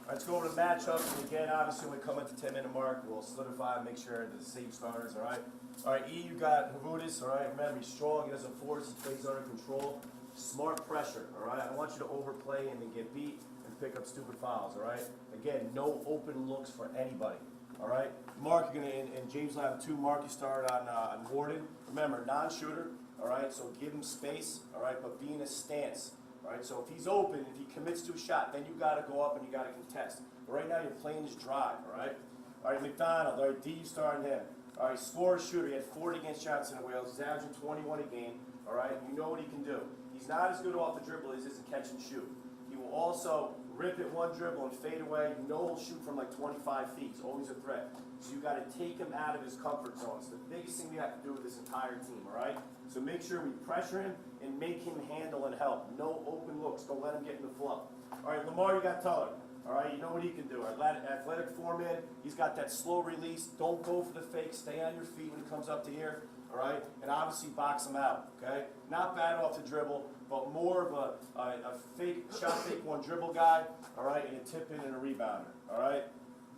Let's go over the matchups, and again, obviously, when we come at the 10-minute mark, we'll solidify and make sure the safe starters, all right? All right, E, you got Albertus, all right? Remember, he's strong, he doesn't force, he plays under control. Smart pressure, all right? I don't want you to overplay him and get beat and pick up stupid fouls, all right? Again, no open looks for anybody, all right? Mark, you're going to, and James will have two. Mark, you start on Warden. Remember, non-shooter, all right? So give him space, all right? But be in a stance. All right, so if he's open, if he commits to a shot, then you got to go up and you got to contest. But right now, you're playing his drive, all right? All right, McDonald, all right, D, you starting him. All right, scorer, shooter, he had 40 against Johnson and Wales. He's averaging 21 a game, all right? You know what he can do. He's not as good off the dribble as he is a catch and shoot. He will also rip it one dribble and fade away. You know he'll shoot from like 25 feet. He's always a threat. So you got to take him out of his comfort zone. It's the biggest thing we have to do with this entire team, all right? So make sure we pressure him and make him handle and help. No open looks. Don't let him get in the flow. All right, Lamar, you got Tuller. All right, you know what he can do. Athletic foreman. He's got that slow release. Don't go for the fake. Stay on your feet when he comes up to here. All right, and obviously box him out. Okay, not bad off the dribble, but more of a fake shot, fake one dribble guy. All right, and a tip in and a rebounder. All right,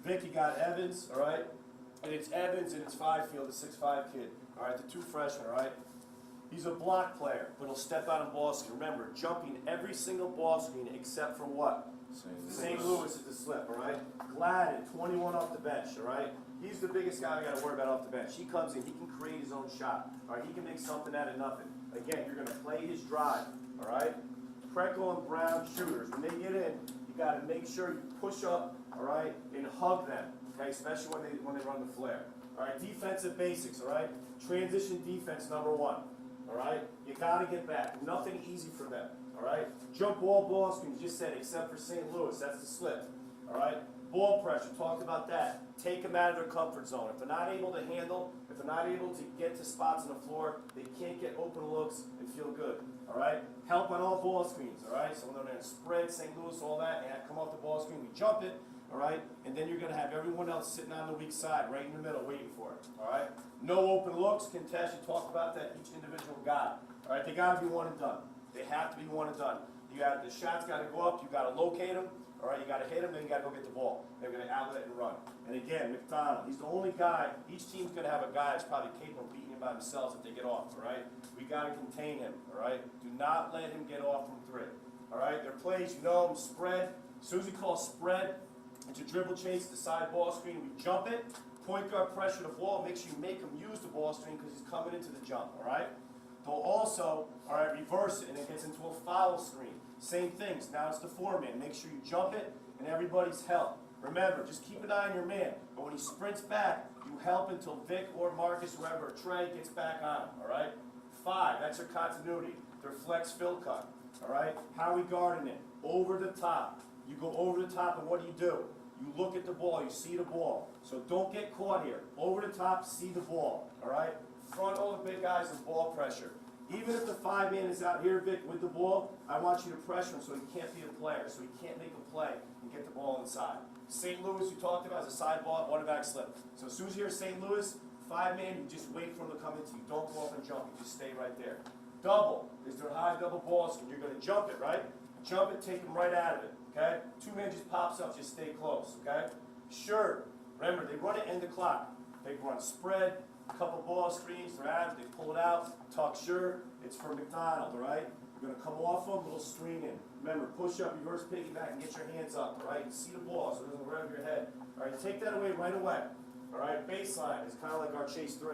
Vic, you got Evans. All right, and it's Evans and it's Fifield, the 6'5" kid. All right, the two freshmen. All right. He's a block player, but he'll step out on ball screen. Remember, jumping every single ball screen except for what? St. Louis is the slip, all right? Gladden, 21 off the bench, all right? He's the biggest guy we got to worry about off the bench. He comes in, he can create his own shot, all right? He can make something out of nothing. Again, you're going to play his drive, all right? Preckle and Brown shooters. When they get in, you got to make sure you push up, all right, and hug them, okay? Especially when they run the flare. All right, defensive basics, all right? Transition defense, number one. All right? You got to get back. Nothing easy for them. All right? Jump ball screens, just said, except for St. Louis. That's the slip. All right? Ball pressure, talked about that. Take them out of their comfort zone. If they're not able to handle, if they're not able to get to spots on the floor, they can't get open looks and feel good. All right? Help on all ball screens. All right? So when they're in spread, St. Louis, all that, and come off the ball screen, we jump it. All right? And then you're going to have everyone else sitting on the weak side, right in the middle, waiting for it. All right? No open looks, contest. You talked about that, each individual guy. All right? They got to be one and done. They have to be one and done. You got the shots got to go up. You got to locate them. All right? You got to hit them. Then you got to go get the ball. They're going to outlet and run. And again, McDonald, he's the only guy. Each team's going to have a guy that's probably capable of beating him by themselves if they get off. All right? We got to contain him. All right? Do not let him get off from three. All right? Their plays, you know them, spread. As soon as we call spread, it's a dribble chase, the side ball screen. We jump it. Point guard pressure the ball. Make sure you make him use the ball screen because he's coming into the jump, all right? They'll also, all right, reverse it, and it gets into a foul screen. Same things. Now it's the four-man. Make sure you jump it, and everybody's help. Remember, just keep an eye on your man. But when he sprints back, you help until Vic or Marcus, whoever, Trey, gets back on him, all right? 5, that's your continuity. Their flex fill cut, all right? How are we guarding it? Over the top. You go over the top, and what do? You look at the ball, you see the ball. So don't get caught here. Over the top, see the ball, all right? Front all the big guys and ball pressure. Even if the 5-man is out here, Vic, with the ball, I want you to pressure him so he can't be a player, so he can't make a play and get the ball inside. St. Louis, you talked about, is a side ball, waterback slip. So as soon as you hear St. Louis, 5-man, you just wait for him to come into you. Don't go up and jump, you just stay right there. Double is their high double ball screen. You're going to jump it, right? Jump it, take him right out of it, okay? 2-man just pops up, just stay close, okay? Sure, remember, they run it end the clock. They run spread, a couple ball screens, they're out, they pull it out, talk sure, it's for McDonald, all right? You're going to come off them, little screen in. Remember, push up, reverse piggyback, and get your hands up, all right? You see the ball, so it doesn't go right over your head. All right, take that away right away. All right, baseline is kind of like our chase 3.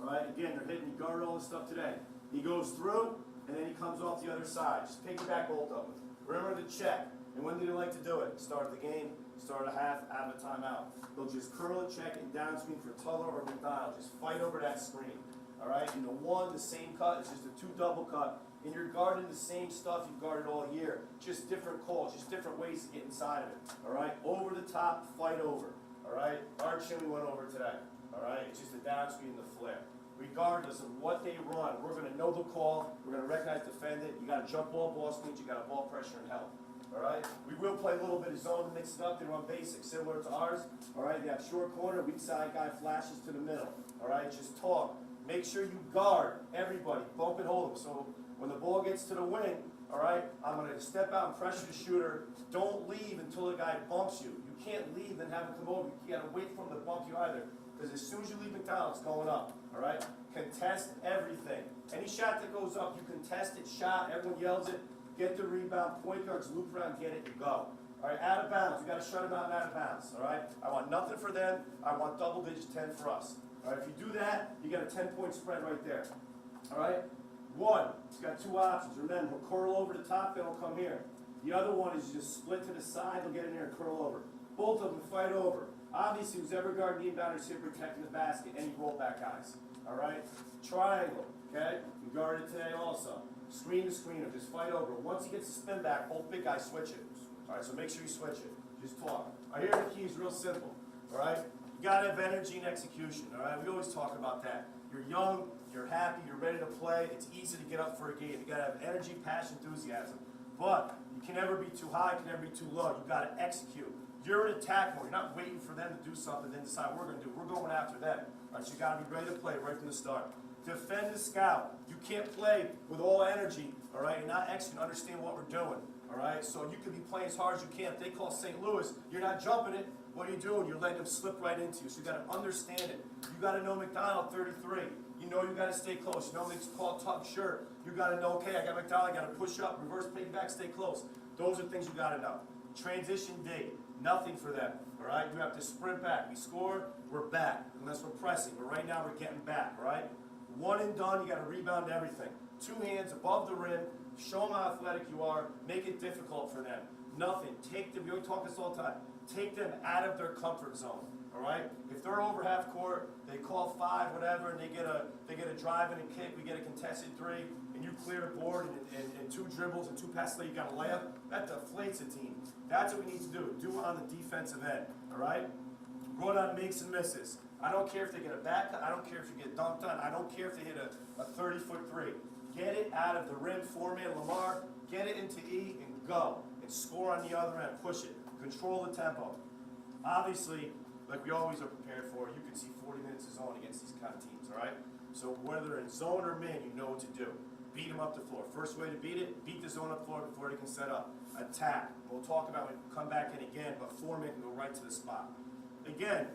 All right, again, they're hitting, you guard all this stuff today. He goes through, and then he comes off the other side. Just piggyback both of them. Remember to check. And when do they like to do it? Start of the game, start a half, out of a timeout. They'll just curl it, check it, down screen for Tuller or McDonald. Just fight over that screen. All right? And the one, the same cut, it's just a 2 double cut. And you're guarding the same stuff you've guarded all year. Just different calls, just different ways to get inside of it. All right? Over the top, fight over. All right? Our chin we went over today. All right? It's just a down screen and the flare. Regardless of what they run, we're going to know the call. We're going to recognize, defend it. You got to jump ball screens. You got to ball pressure and help. All right. We will play a little bit of zone to mix it up. They run basic, similar to ours. All right. They have short corner, weak side guy flashes to the middle. All right. Just talk. Make sure you guard everybody. Bump and hold them. So when the ball gets to the wing, all right? I'm going to step out and pressure the shooter. Don't leave until the guy bumps you. You can't leave and have him come over. You got to wait for him to bump you either. Because as soon as you leave McDonald's, it's going up, all right? Contest everything. Any shot that goes up, you contest it, shot, everyone yells it, get the rebound, point guards loop around, get it, and go. All right, out of bounds. You got to shut them out and out of bounds, all right? I want nothing for them. I want double digits, 10 for us. All right, if you do that, you got a 10-point spread right there. All right? One, it's got two options. Remember, he'll curl over the top, then he'll come here. The other one is you just split to the side, he'll get in there and curl over. Both of them fight over. Obviously, who's ever guarding the inbounders here protecting the basket, any rollback guys. All right? Triangle, okay? You guard it today also. Screen to screener, just fight over. Once he gets the spin back, both big guys switch it. All right, so make sure you switch it. Just talk. All right, here are the keys, real simple. All right? You got to have energy and execution. All right? We always talk about that. You're young, you're happy, you're ready to play. It's easy to get up for a game. You got to have energy, passion, enthusiasm. But you can never be too high, you can never be too low. You got to execute. You're in attack mode. You're not waiting for them to do something, then decide what we're going to do. We're going after them. All right, so you got to be ready to play right from the start. Defend the scout. You can't play with all energy, all right, and not execute, understand what we're doing, all right? So you could be playing as hard as you can. If they call St. Louis, you're not jumping it. What are you doing? You're letting them slip right into you. So you got to understand it. You got to know McDonald 33. You know you got to stay close. You know they call tough shirt. You got to know, okay, I got McDonald, I got to push up, reverse piggyback, stay close. Those are things you got to know. Transition D, nothing for them, all right? You have to sprint back. We score, we're back, unless we're pressing. But right now we're getting back, all right? One and done, you got to rebound everything. Two hands above the rim, show them how athletic you are, make it difficult for them. Nothing. Take them, we talk this all the time, take them out of their comfort zone, all right? If they're over half court, they call five, whatever, and they get a drive and a kick, we get a contested three, and you clear the board and two dribbles and two passes, you got a layup, that deflates a team. That's what we need to do. Do it on the defensive end, all right? Run on makes and misses. I don't care if they get a back cut. I don't care if you get dunked on. I don't care if they hit a 30-foot three. Get it out of the rim, four-man Lamar, get it into E, and go. And score on the other end. Push it. Control the tempo. Obviously, like we always are prepared for, you can see 40 minutes of zone against these kind of teams, all right? So whether in zone or man, you know what to do. Beat them up the floor. First way to beat it, beat the zone up the floor before they can set up. Attack. We'll talk about when we come back in again, but four-man can go right to the spot. Again,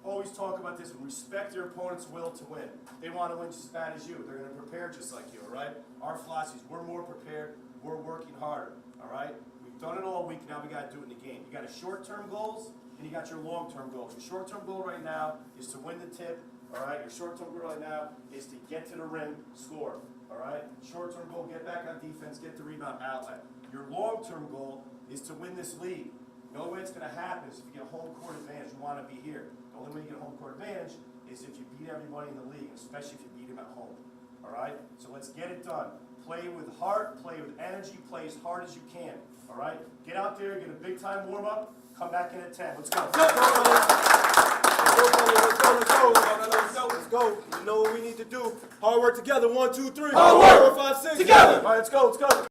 always talk about this. Respect your opponent's will to win. They want to win just as bad as you. They're going to prepare just like you, all right? Our philosophy is we're more prepared. We're working harder, all right? We've done it all week. Now we got to do it in the game. You got a short-term goals, and you got your long-term goals. Your short-term goal right now is to win the tip, all right? Your short-term goal right now is to get to the rim, score, all right? Short-term goal, get back on defense, get the rebound, outlet. Your long-term goal is to win this league. The only way it's going to happen is if you get a home court advantage. You want to be here. The only way you get a home court advantage is if you beat everybody in the league, especially if you beat them at home. All right? So let's get it done. Play with heart, play with energy, play as hard as you can. All right? Get out there, get a big-time warm-up, come back in at 10. Let's go. Let's go, let's go, let's go, let's go. Let's go. You know what we need to do. Hard work together. 1, 2, 3. Hard work. 4, 5, 6. Together. All right, let's go, let's go.